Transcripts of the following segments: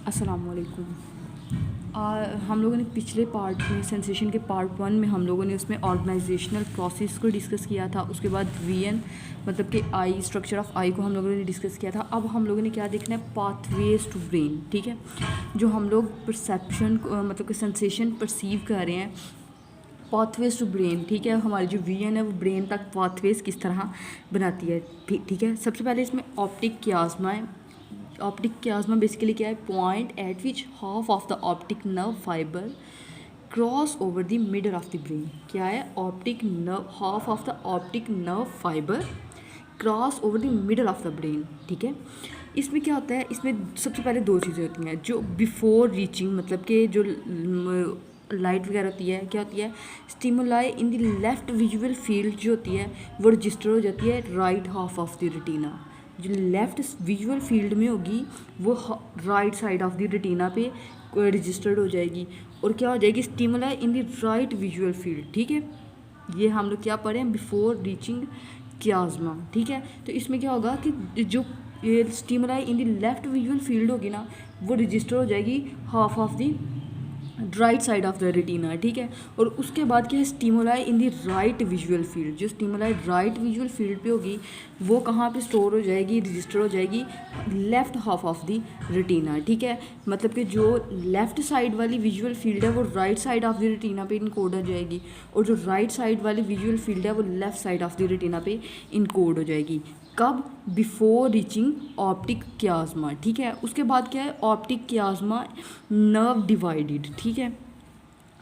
अस्सलाम वालेकुम। हम लोगों ने पिछले पार्ट में सेंसेशन के पार्ट 1 में हम लोगों ने उसमें ऑर्गेनाइजेशनल प्रोसेस को डिस्कस किया था। उसके बाद वीएन मतलब कि आई स्ट्रक्चर ऑफ आई को हम लोगों ने डिस्कस किया था। अब हम लोगों ने क्या देखना है, पाथवेज टू ब्रेन। ठीक है, जो हम लोग परसेप्शन मतलब कि सेंसेशन परसीव कर रहे हैं, पाथवेज टू ब्रेन। ठीक है, हमारी जो वीएन है वो ब्रेन तक पाथवेज किस तरह बनाती है। ठीक है, सबसे पहले इसमें ऑप्टिक क्यास्मा है। ऑप्टिक क्यास्मा बेसिकली क्या है, point eight which half of the optic nerve fibre cross over the middle of the brain. क्या है, optic nerve, half of the optic nerve fibre cross over the middle of the brain. ठीक है, इसमें क्या होता है, इसमें सबसे पहले दो चीज़ें होती हैं जो बिफोर रीचिंग मतलब कि जो लाइट वगैरह होती है, क्या होती है, stimuli in the left visual field जो होती है वो रजिस्टर हो जाती है right half of the retina. जो लेफ़्ट विजुअल फील्ड में होगी वो right side of the retina पे रजिस्टर्ड हो जाएगी और क्या हो जाएगी, stimuli in the right visual field. ठीक है, ये हम लोग क्या पढ़े हैं, बिफोर रीचिंग क्यास्मा। ठीक है, तो इसमें क्या होगा कि जो stimuli in the left visual field होगी ना वो रजिस्टर हो जाएगी half of the right side of the retina. ठीक है, और उसके बाद क्या है, stimuli in the right visual field. जो स्टिमुलाई राइट विजुअल फील्ड पे होगी वो कहाँ पे स्टोर हो जाएगी, रजिस्टर हो जाएगी left half of the retina. ठीक है, मतलब कि जो लेफ्ट साइड वाली विजुअल फील्ड है वो right side of the retina पे इनकोड हो जाएगी और जो राइट साइड वाली विजुअल फील्ड है वो left side of the retina पे इनकोड हो जाएगी। कब, बिफोर रीचिंग ऑप्टिक क्यास्मा। ठीक है, उसके बाद क्या है, ऑप्टिक क्यास्मा नर्व डिवाइडेड। ठीक है,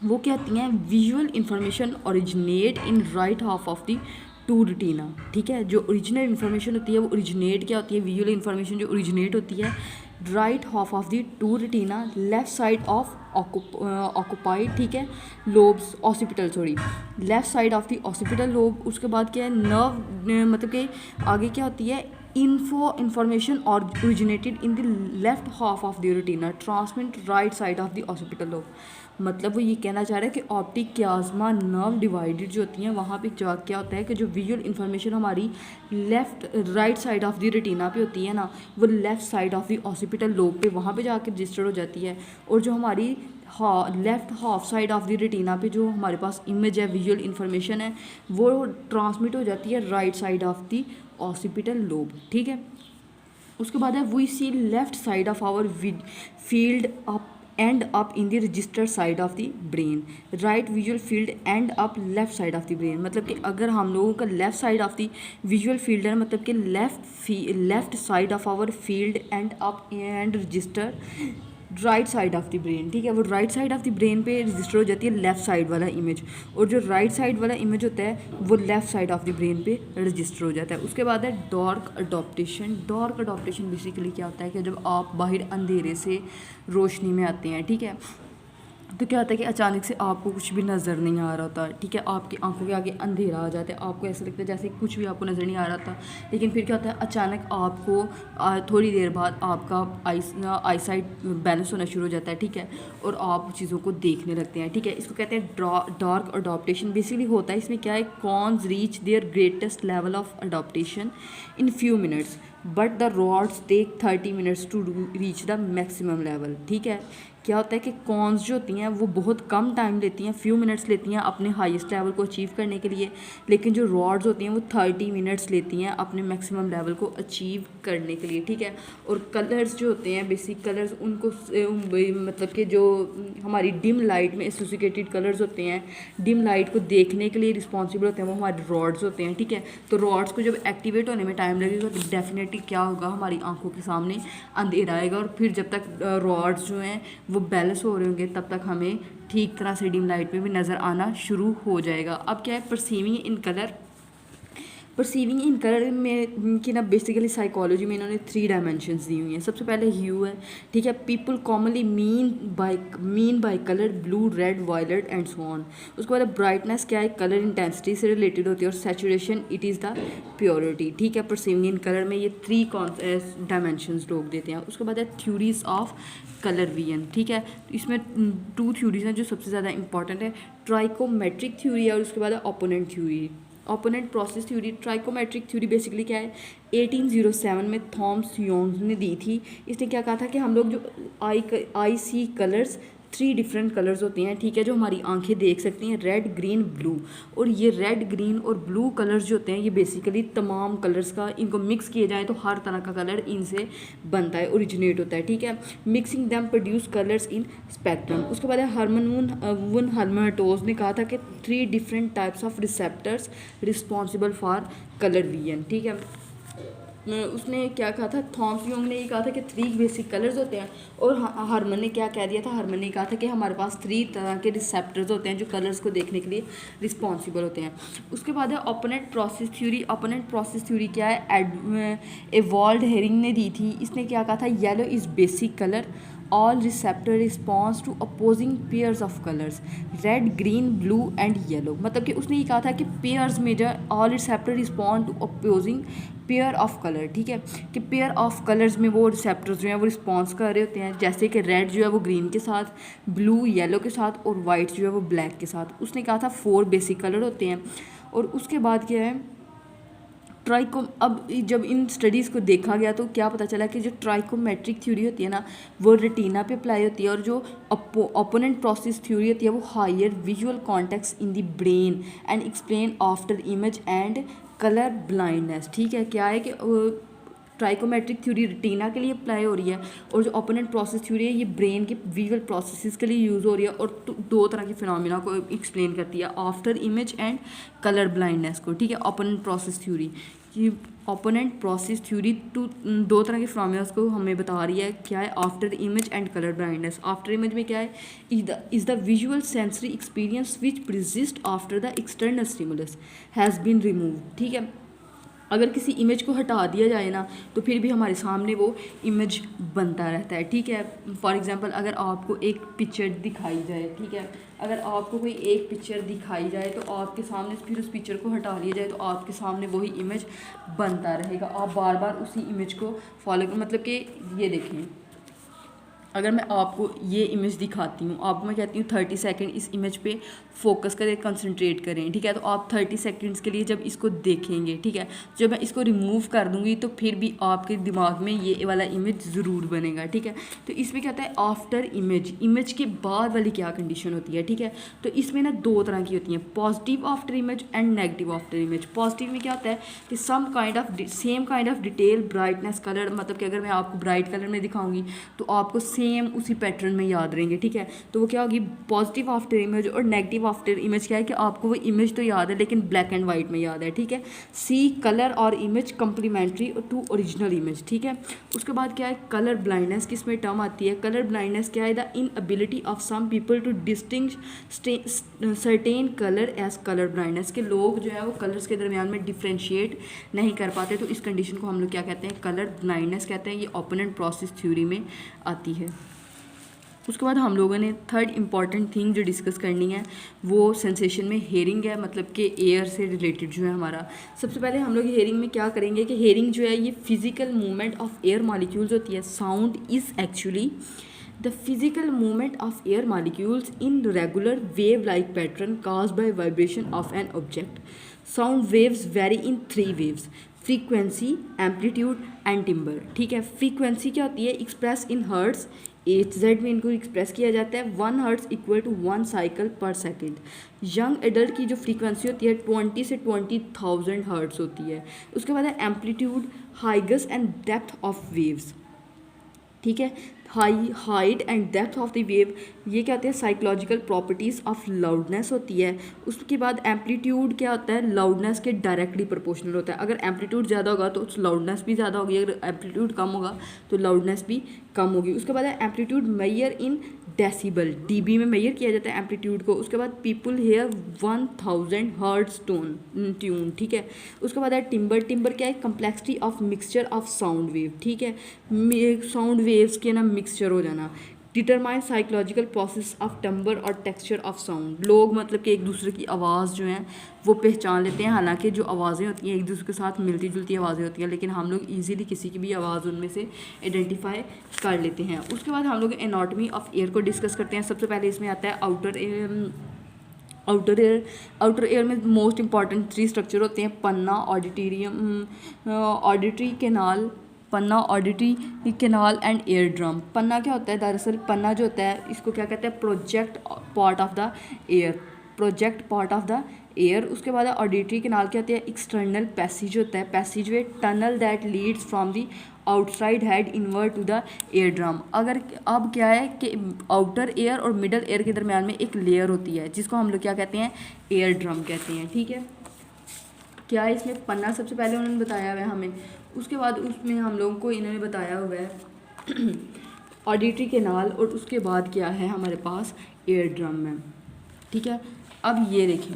वो कहती हैं visual information originate in right half of the two retina. ठीक है, जो ओरिजिनल इन्फॉर्मेशन होती है वो ओरिजिनेट क्या होती है, विजुअल इन्फॉर्मेशन जो ओरिजिनेट होती है right half of the two retina, left side of occupied. ठीक है, lobes, occipital, sorry, left side of the occipital lobe. उसके बाद क्या है, नर्व मतलब कि आगे क्या होती है, इंफॉर्मेशन और originated in the left half of the retina transmit right side of the occipital lobe. मतलब वो ये कहना चाह रहा है कि ऑप्टिक क्यास्मा नर्व डिवाइडेड जो होती हैं वहाँ पे क्या होता है कि जो विजुअल इन्फॉर्मेशन हमारी left right side of the retina पे होती है ना वो left side of the occipital lobe पे वहाँ पे जाकर रजिस्टर हो जाती है और जो हमारी left half side of the retina पे जो हमारे पास इमेज है, विजुअल इन्फॉर्मेशन है, वो ट्रांसमिट हो जाती है right side of the occipital lobe. ठीक है, उसके बाद है we see left side of our field up and up in the register side of the brain, right visual field end up left side of the brain. मतलब कि अगर हम लोगों का left side of the visual field है मतलब कि left side of our field end up and register right side of the brain. ठीक है, वो right side of the brain पे रजिस्टर हो जाती है लेफ्ट साइड वाला इमेज और जो राइट साइड वाला इमेज होता है वो left side of the brain पे रजिस्टर हो जाता है। उसके बाद है dark adaptation. Dark adaptation basically क्या होता है कि जब आप बाहर अंधेरे से रोशनी में आते हैं, ठीक है, तो क्या होता है कि अचानक से आपको कुछ भी नज़र नहीं आ रहा था। ठीक है, आपकी आंखों के आगे अंधेरा आ जाता है, आपको ऐसा लगता है जैसे कुछ भी आपको नज़र नहीं आ रहा था। लेकिन फिर क्या होता है, अचानक आपको थोड़ी देर बाद आपका आई साइट बैलेंस होना शुरू हो जाता है। ठीक है, और आप चीज़ों को देखने लगते हैं। ठीक है, इसको कहते हैं डार्क अडॉप्टेशन। बेसिकली होता है इसमें क्या है, cones reach their greatest level of adaptation in few minutes but the rods take 30 minutes to reach the maximum level. ठीक है, क्या होता है कि कॉन्स जो होती हैं वो बहुत कम टाइम लेती हैं, फ्यू मिनट्स लेती हैं अपने हाईएस्ट लेवल को अचीव करने के लिए, लेकिन जो रॉड्स होती हैं वो 30 मिनट्स लेती हैं अपने मैक्सिमम लेवल को अचीव करने के लिए। ठीक है, और कलर्स जो होते हैं, बेसिक कलर्स, उनको मतलब कि जो हमारी डिम लाइट में एसोसिएटेड कलर्स होते हैं, डिम लाइट को देखने के लिए रिस्पॉन्सिबल होते हैं, वो हमारे रॉड्स होते हैं। ठीक है, तो रॉड्स को जब एक्टिवेट होने में टाइम लगेगा तो डेफिनेटली क्या होगा, हमारी आंखों के सामने अंधेरा आएगा और फिर जब तक रॉड्स जो हैं वो बैलेंस हो रहे होंगे तब तक हमें ठीक तरह से डिम लाइट में भी नज़र आना शुरू हो जाएगा। अब क्या है, perceiving in colour. Perceiving in colour में कि ना बेसिकली साइकोलॉजी में इन्होंने 3 डायमेंशंस दी हुई हैं। सबसे पहले ह्यू है। ठीक है, people commonly mean by colour blue, red, violet and so on. उसके बाद ब्राइटनेस क्या है, कलर इंटेंसिटी से रिलेटेड होती है और saturation it is the purity. ठीक है, परसीविंग इन कलर में ये 3 डायमेंशंस लोग देते हैं। उसके बाद है थ्योरीज ऑफ कलर विजन। ठीक है, इसमें 2 थ्योरीज हैं जो सबसे ज़्यादा इंपॉर्टेंट है, ट्राइकोमेट्रिक थ्योरी है और उसके बाद है opponent theory. Opponent process theory, trichromatic theory basically क्या है, 1807 में थॉमस योंग ने दी थी। इसने क्या कहा था कि हम लोग जो आई सी कलर्स, 3 डिफरेंट कलर्स होते हैं, ठीक है, जो हमारी आंखें देख सकती हैं, रेड, ग्रीन, ब्लू। और ये रेड, ग्रीन और ब्लू कलर्स जो होते हैं ये बेसिकली तमाम कलर्स का, इनको मिक्स किए जाए तो हर तरह का कलर इनसे बनता है, ओरिजिनेट होता है, ठीक है। मिक्सिंग दैम प्रोड्यूस कलर्स इन स्पेक्ट्रम। उसके बाद हरमन वुन हर्मेटोज ने कहा था कि 3 different types of receptors responsible for colour vision, ठीक है। उसने क्या कहा था, थॉमस योंग ने ये कहा था कि 3 बेसिक कलर्स होते हैं, और हरमन ने क्या कह दिया था, हरमन ने कहा था कि हमारे पास 3 तरह के रिसेप्टर्स होते हैं जो कलर्स को देखने के लिए रिस्पॉन्सिबल होते हैं। उसके बाद है opponent process theory. Opponent process theory क्या है, एवॉल्ड हेरिंग ने दी थी। इसने क्या कहा था, yellow is basic colour, all receptor response to opposing pairs of colors, red, green, blue and yellow। मतलब कि उसने ये कहा था कि पेयर्स में जो all receptor respond to opposing pair of colour, ठीक है, कि पेयर ऑफ कलर्स में वो रिसेप्टर्स जो हैं वो रिस्पॉन्स कर रहे होते हैं, जैसे कि रेड जो है वो ग्रीन के साथ, ब्लू येलो के साथ और वाइट जो है वो ब्लैक के साथ। उसने कहा था 4 बेसिक कलर होते हैं। और उसके बाद क्या है, अब जब इन स्टडीज़ को देखा गया तो क्या पता चला कि जो ट्राइकोमेट्रिक थ्योरी होती है ना वो रेटिना पे अप्लाई होती है, और जो ओपोनेंट प्रोसेस थ्योरी होती है वो higher visual context in the brain and explain after image and colour blindness, ठीक है। क्या है कि ट्राइकोमेट्रिक थ्योरी रेटिना के लिए अप्लाई हो रही है, और जो ओपोनेंट प्रोसेस थ्योरी है ये ब्रेन के विजुअल प्रोसेसेस के लिए यूज़ हो रही है, और 2 तरह की फिनोमिना को एक्सप्लेन करती है, after image and colour blindness को, ठीक है। ओपोनेंट प्रोसेस थ्योरी कि ओपोनेंट प्रोसेस थ्योरी 2 तरह के फिनोमिना को हमें बता रही है, क्या है, after image and colour blindness. After image में क्या है, is the visual sensory experience which persist after the external stimulus has been remove, ठीक है। अगर किसी इमेज को हटा दिया जाए ना तो फिर भी हमारे सामने वो इमेज बनता रहता है, ठीक है। फॉर एग्जांपल अगर आपको एक पिक्चर दिखाई जाए, ठीक है, अगर आपको कोई एक पिक्चर दिखाई जाए तो आपके सामने फिर उस पिक्चर को हटा लिया जाए तो आपके सामने वही इमेज बनता रहेगा, आप बार बार उसी इमेज को फॉलो करें। मतलब कि ये देखिए, अगर मैं आपको ये इमेज दिखाती हूँ, आपको मैं कहती हूँ 30 सेकंड इस इमेज पे फोकस करें, कंसंट्रेट करें, ठीक है, तो आप 30 सेकंड्स के लिए जब इसको देखेंगे, ठीक है, जब मैं इसको रिमूव कर दूँगी तो फिर भी आपके दिमाग में ये वाला इमेज ज़रूर बनेगा, ठीक है। तो इसमें क्या होता है, आफ्टर इमेज, इमेज के बाद वाली क्या कंडीशन होती है, ठीक है। तो इसमें ना 2 तरह की होती हैं, positive after image and negative after image. Positive में क्या होता है कि same kind of detail, brightness, colour, मतलब कि अगर मैं आपको ब्राइट कलर में दिखाऊंगी तो आपको सेम उसी पैटर्न में याद रहेंगे, ठीक है। तो वो क्या होगी, पॉजिटिव आफ्टर इमेज। और नेगेटिव आफ्टर इमेज क्या है कि आपको वो इमेज तो याद है लेकिन ब्लैक एंड वाइट में याद है, ठीक है। सी कलर और image complementary to original image, ठीक है। उसके बाद क्या है, कलर ब्लाइंडनेस की इसमें टर्म आती है। कलर ब्लाइंडनेस क्या है, the inability of some people to distinguish certain colour as colour blindness, के लोग जो है वो कलर्स के दरमियान में डिफ्रेंशिएट नहीं कर पाते, तो इस कंडीशन को हम लोग क्या कहते हैं, कलर ब्लाइंडनेस कहते हैं। ये ओपोनेंट प्रोसेस थ्योरी में आती है। उसके बाद हम लोगों ने थर्ड इम्पॉर्टेंट थिंग जो डिस्कस करनी है वो सेंसेशन में हेयरिंग है, मतलब कि एयर से रिलेटेड जो है हमारा। सबसे पहले हम लोग हेयरिंग में क्या करेंगे कि हेयरिंग जो है ये physical movement of air molecules होती है। Sound is actually the physical movement of air molecules in regular wave like pattern caused by vibration of an object. Sound waves vary in 3 waves: frequency, amplitude and timber, ठीक है। Frequency क्या होती है, express in hertz, HZ में इनको express किया जाता है। 1 हर्ट्स इक्वल टू 1 साइकिल पर सेकेंड। यंग एडल्ट की जो फ्रीक्वेंसी होती है 20 से 20,000 हर्ट्स होती है। उसके बाद है amplitude, heights and depth of waves, ठीक है। Height and depth of the wave, ये क्या होते हैं, साइकोलॉजिकल प्रॉपर्टीज़ ऑफ लाउडनेस होती है। उसके बाद एम्पलीट्यूड क्या होता है, लाउडनेस के डायरेक्टली प्रोपोर्शनल होता है। अगर एम्पलीट्यूड ज़्यादा होगा तो लाउडनेस भी ज़्यादा होगी, अगर एम्पलीट्यूड कम होगा तो लाउडनेस भी कम होगी। उसके बाद है amplitude measure in decibel, dB में मेजर किया जाता है एम्पलीट्यूड को। उसके बाद पीपल हेयर 1000 हर्ट्ज ट्यून, ठीक है। उसके बाद है टिम्बर क्या है, complexity of mixture of sound wave, ठीक है। साउंड वेव्स के ना मिक्सचर हो जाना। Determine psychological process of timber और टेक्सचर ऑफ साउंड, लोग मतलब कि एक दूसरे की आवाज़ जो है वो पहचान लेते हैं, हालांकि जो आवाज़ें होती हैं एक दूसरे के साथ मिलती जुलती आवाज़ें होती हैं, लेकिन हम लोग इजीली किसी की भी आवाज़ उनमें से आइडेंटिफाई कर लेते हैं। उसके बाद हम लोग एनाटॉमी ऑफ एयर को डिस्कस करते हैं। सबसे पहले इसमें आता है आउटर एयर में मोस्ट इंपॉर्टेंट 3 स्ट्रक्चर होते हैं, pinna, auditory canal, pinna, auditory canal and eardrum. Pinna क्या होता है, दरअसल पन्ना जो होता है इसको क्या कहते हैं, project part of the air, project part of the air. उसके बाद ऑडिटरी कैनाल क्या होती है, एक्सटर्नल पैसेज होता है, passage way, tunnel that leads from the outside head inward to the eardrum. अगर अब क्या है कि आउटर एयर और मिडल एयर के दरमियान में एक लेयर होती है जिसको हम लोग क्या कहते हैं, एयर ड्रम कहते हैं। ठीक है, क्या है इसमें, पन्ना सबसे पहले उन्होंने बताया हुआ है हमें, उसके बाद उसमें हम लोगों को इन्होंने बताया हुआ है ऑडिटरी कैनाल, और उसके बाद क्या है हमारे पास एयर ड्रम में। ठीक है, अब ये देखें,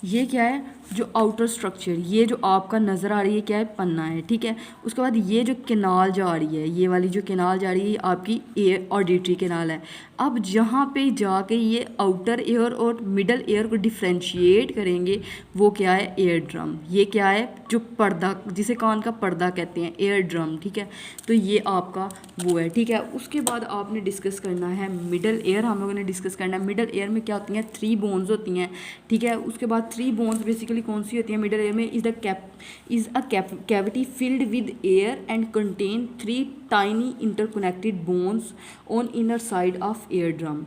ये क्या है, जो आउटर स्ट्रक्चर, ये जो आपका नज़र आ रही है क्या है, पन्ना है। ठीक है, उसके बाद ये जो कैनाल जा रही है, ये वाली जो कैनाल जा रही है आपकी एयर ऑडिटरी कैनाल है। अब जहाँ पे जाके ये आउटर एयर और मिडल एयर को डिफ्रेंशिएट करेंगे वो क्या है, एयर ड्रम। ये क्या है, जो पर्दा, जिसे कान का पर्दा कहते हैं, एयर ड्रम। ठीक है, तो ये आपका वो है। ठीक है, उसके बाद आपने डिस्कस करना है मिडल एयर, हम लोगों ने डिस्कस करना है मिडल एयर में क्या होती हैं, 3 बोन्स होती हैं। ठीक है, उसके बाद 3 बोन्स बेसिकली कौन सी होती है मिडल एयर में, is a cavity filled with air and contain 3 tiny interconnected bones on inner side of air drum.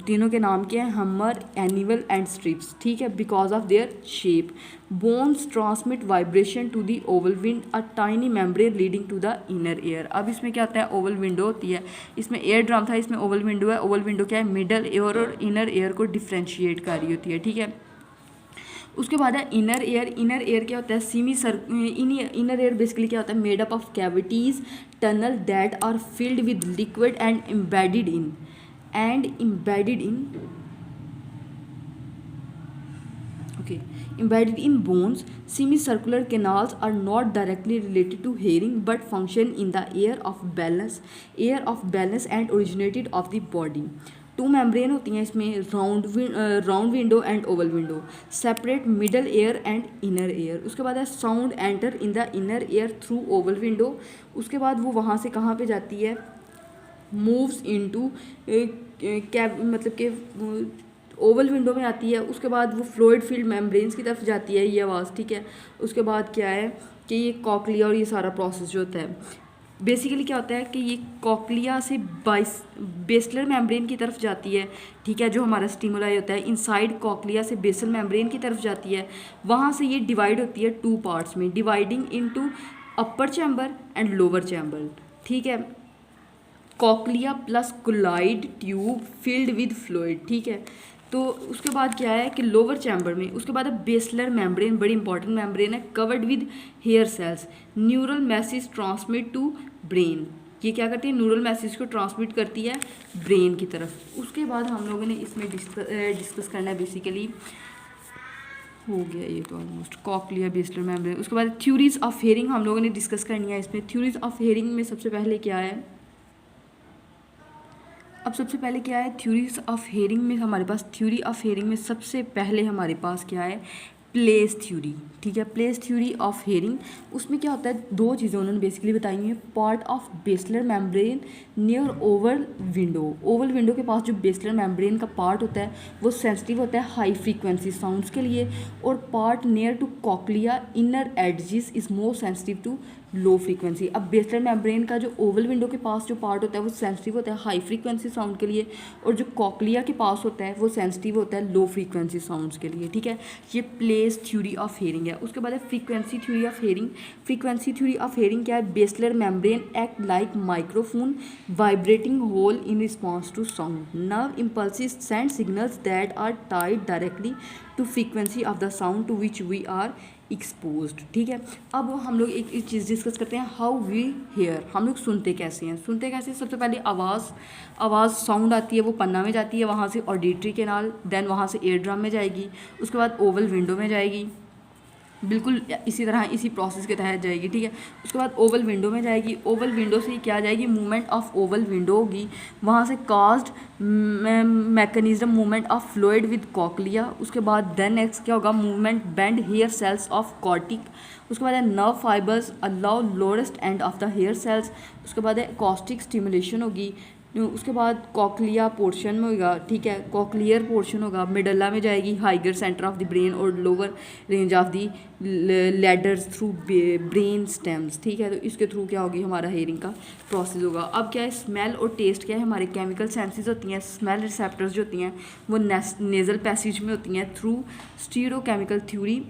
तीनों के नाम क्या है, हमर, एनिवल एंड स्ट्रिप्स। ठीक है, because of their shape, bones transmit vibration to the oval window, a tiny membrane leading to the inner ear. अब इसमें क्या होता है, ओवल विंडो होती है, इसमें एयर ड्रम था, इसमें ओवल विंडो है। ओवल विंडो क्या है, मिडल एयर और इनर एयर को डिफ्रेंशिएट कर रही होती है। ठीक है, उसके बाद है इनर एयर। इनर एयर क्या होता है, इनर एयर बेसिकली क्या होता है, made up of cavities, tunnel that are filled with liquid and embedded in bones. Semicircular canals are not directly related to hearing but function in the air of balance and originated of the body. 2 membrane होती हैं इसमें, round window and Oval window, separate middle air and inner air. उसके बाद है sound enter in the inner air through Oval window. उसके बाद वो वहाँ से कहाँ पे जाती है, मूव्स इनटू मतलब कि ओवल विंडो में आती है। उसके बाद वो फ्लूइड फील्ड मेम्ब्रेन्स की तरफ जाती है ये आवाज़। ठीक है, उसके बाद क्या है कि ये कॉकलिया और ये सारा प्रोसेस जो होता है, बेसिकली क्या होता है कि ये कॉकलिया से बेसलर मेम्ब्रेन की तरफ जाती है। ठीक है, जो हमारा स्टिमुलाई होता है इनसाइड कॉकलिया से बेसल मेम्ब्रेन की तरफ जाती है। वहाँ से ये डिवाइड होती है 2 पार्ट्स में, dividing into upper chamber and lower chamber. ठीक है, cochlea plus coiled tube filled with fluid. ठीक है, तो उसके बाद क्या है कि लोअर चैम्बर में, उसके बाद बेसलर मेम्ब्रेन, बड़ी इंपॉर्टेंट मेम्ब्रेन है, covered with hair cells, neural message transmit to brain. ये क्या करती है, न्यूरल मैसेज को ट्रांसमिट करती है ब्रेन की तरफ। उसके बाद हम लोगों ने इसमें डिस्कस करना है, बेसिकली हो गया ये तो ऑलमोस्ट, कॉकलिया, बेसलर मेम्ब्रेन। उसके बाद थ्योरीज ऑफ हेयरिंग हम लोगों ने डिस्कस करनी है इसमें। थ्योरीज ऑफ हेयरिंग में सबसे पहले क्या है, अब सबसे पहले क्या है, थ्योरीज ऑफ हेयरिंग में हमारे पास, थ्योरी ऑफ हेयरिंग में सबसे पहले हमारे पास क्या है, प्लेस थ्योरी। ठीक है, प्लेस थ्योरी ऑफ हेयरिंग, उसमें क्या होता है, 2 चीज़ें उन्होंने बेसिकली बताई हैं। Part of basilar membrane near Oval window, Oval window के पास जो बेसलर मेम्ब्रेन का पार्ट होता है वो सेंसिटिव होता है हाई फ्रीक्वेंसी साउंड्स के लिए, और part near to cochlea inner edges is more sensitive to low frequency. अब बेसलर मेम्ब्रेन का जो ओवल विंडो के पास जो पार्ट होता है वो सेंसिटिव होता है हाई फ्रीक्वेंसी साउंड के लिए, और जो कॉकलिया के पास होता है वो सेंसिटिव होता है लो फ्रीक्वेंसी साउंड्स के लिए। ठीक है, ये प्लेस थ्योरी ऑफ हेयरिंग है। उसके बाद है frequency theory of hearing. Frequency theory of hearing क्या है, basilar membrane act like microphone vibrating whole in response to sound, nerve impulses send signals that are tied directly to frequency of the sound to which we are exposed. ठीक है, अब हम लोग एक चीज़ discuss करते हैं, हाउ वी हेयर, हम लोग सुनते कैसे हैं। सुनते कैसे, सबसे पहले आवाज़ साउंड आती है, वो पन्ना में जाती है, वहाँ से ऑडिटरी कैनाल, देन वहाँ से एयर ड्रम में जाएगी, उसके बाद ओवल विंडो में जाएगी, बिल्कुल इसी तरह इसी प्रोसेस के तहत जाएगी। ठीक है, उसके बाद ओवल विंडो में जाएगी, ओवल विंडो से क्या जाएगी, मूवमेंट ऑफ ओवल विंडो होगी, वहाँ से caused mechanism movement of fluid with cochlea. उसके बाद देन नेक्स्ट क्या होगा, movement bend hair cells of Corti. उसके बाद है nerve fibres allow lowest end of the hair cells. उसके बाद है कॉस्टिक स्टिमुलेशन होगी, उसके बाद कॉकलिया पोर्शन में होगा, ठीक है, कॉकलियर पोर्शन होगा, मिडल्ला में जाएगी higher centre of the brain और lower range of the ladders through brain stems, ठीक है। तो इसके थ्रू क्या होगी, हमारा हेयरिंग का प्रोसेस होगा। अब क्या है, स्मेल और टेस्ट क्या है, हमारे केमिकल सेंसेस होती हैं। स्मेल रिसेप्टर्स जो होती हैं वो नेजल पैसेज में होती हैं through stereochemical theory.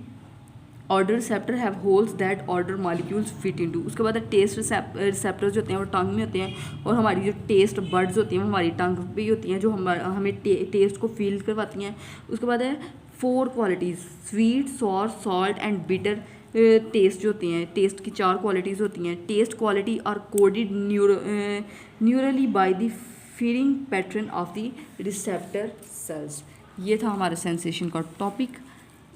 Order receptor have holes that order molecules fit into. उसके बाद टेस्ट रिसेप्टर्स जो होते हैं वो टंग में होते हैं, और हमारी जो टेस्ट बर्ड्स होती हैं वो हमारी टंग पे ही होती हैं, जो हमें टेस्ट को फील करवाती हैं। उसके बाद है 4 qualities, sweet, sour, salt and bitter taste जो होती हैं, टेस्ट की 4 क्वालिटीज़ होती हैं। Taste quality are coded neurally by the feeding pattern of the receptor cells. ये था हमारा सेंसेशन का टॉपिक।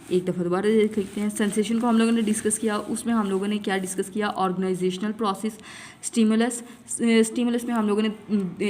एक दफ़ा दोबारा देख लेते हैं। सेंसेशन को हम लोगों ने डिस्कस किया, उसमें हम लोगों ने क्या डिस्कस किया, ऑर्गेनाइजेशनल प्रोसेस, स्टिमुलस में हम लोगों ने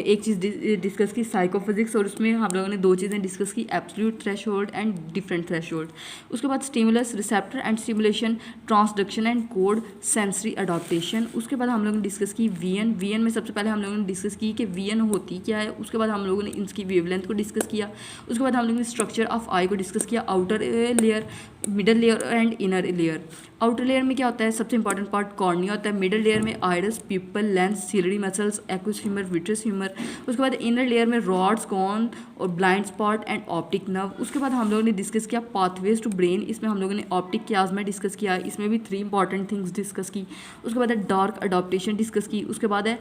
एक चीज़ डिस्कस की साइकोफिजिक्स, और उसमें हम लोगों ने 2 चीज़ें डिस्कस की, absolute threshold and different threshold. उसके बाद stimulus, receptor and stimulation, transduction and code, sensory adaptation. उसके बाद हम लोगों ने डिस्कस की वीएन में सबसे पहले हम लोगों ने डिस्कस की कि वीएन होती क्या है। उसके बाद हम लोगों ने इसकी वेवलेंथ को डिस्कस किया। उसके बाद हम लोगों ने स्ट्रक्चर ऑफ आई को डिस्कस किया, outer layer, middle layer and inner layer. Outer layer में क्या होता है, सबसे इंपॉर्टेंट पार्ट कॉर्निया होता है। मिडल लेयर में iris, pupil, lens, ciliary muscles, aqueous humour, vitreous humour. उसके बाद इनर लेयर में रॉड्स, कॉन और blind spot and optic nerve. उसके बाद हम लोगों ने डिस्कस किया पाथवेज टू ब्रेन, इसमें हम लोगों ने ऑप्टिक कियाज्मा डिस्कस किया, इसमें भी 3 इंपॉर्टेंट थिंग्स डिस्कस की। उसके बाद है डार्क अडॉप्टेशन डिस्कस की। उसके बाद है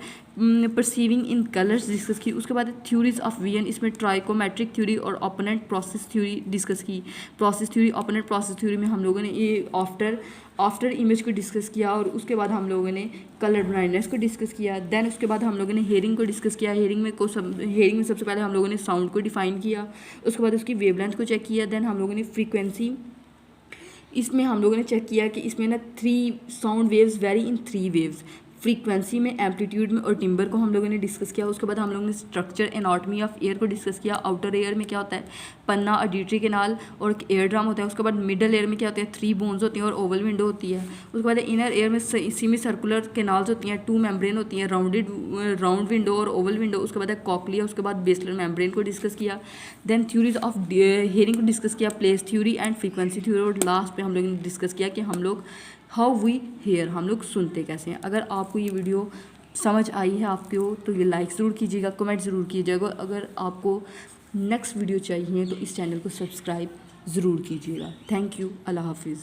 परसीविंग इन कलर्स डिस्कस की। उसके बाद है थ्योरीज ऑफ वीएन, इसमें ट्राइकोमेट्रिक थ्योरी और ओपोनेंट प्रोसेस थ्योरी डिस्कस की। Process theory, opponent process theory में हम लोगों ने ये आफ्टर इमेज को डिस्कस किया, और उसके बाद हम लोगों ने कलर ब्लाइंडनेस को डिस्कस किया। देन उसके बाद हम लोगों ने हेयरिंग को डिस्कस किया। हेयरिंग में सबसे पहले हम लोगों ने साउंड को डिफाइन किया, उसके बाद उसकी वेवलेंथ को चेक किया। देन हम लोगों ने फ्रीक्वेंसी, इसमें हम लोगों ने चेक किया कि इसमें ना 3 sound waves very in 3 waves, frequency में, एम्पलीट्यूड में और टिम्बर को हम लोगों ने डिस्कस किया। उसके बाद हम लोगों ने स्ट्रक्चर एनाटॉमी ऑफ एयर को डिस्कस किया। आउटर एयर में क्या होता है, पन्ना, ऑडिटरी कैनाल और एयर ड्रम होता है। उसके बाद मिडल एयर में क्या होते हैं, 3 बोन्स होती हैं और ओवल विंडो होती है। उसके बाद इनर एयर में सेमी सर्कुलर कैनाल्स होती हैं, 2 मेम्ब्रेन होती हैं, राउंड विंडो और ओवल विंडो। उसके बाद कॉकलिया, उसके बाद बेसलर मेम्ब्रेन को डिस्कस किया। देन थ्योरीज ऑफ हियरिंग को डिस्कस किया, place theory and frequency theory, और लास्ट पे हम लोगों ने डिस्कस किया कि हम लोग हाउ वी हेयर, हम लोग सुनते कैसे हैं। अगर आपको ये वीडियो समझ आई है आपको, तो ये लाइक ज़रूर कीजिएगा, कमेंट ज़रूर कीजिएगा। अगर आपको नेक्स्ट वीडियो चाहिए तो इस चैनल को सब्सक्राइब ज़रूर कीजिएगा। थैंक यू, अल्लाह हाफिज़।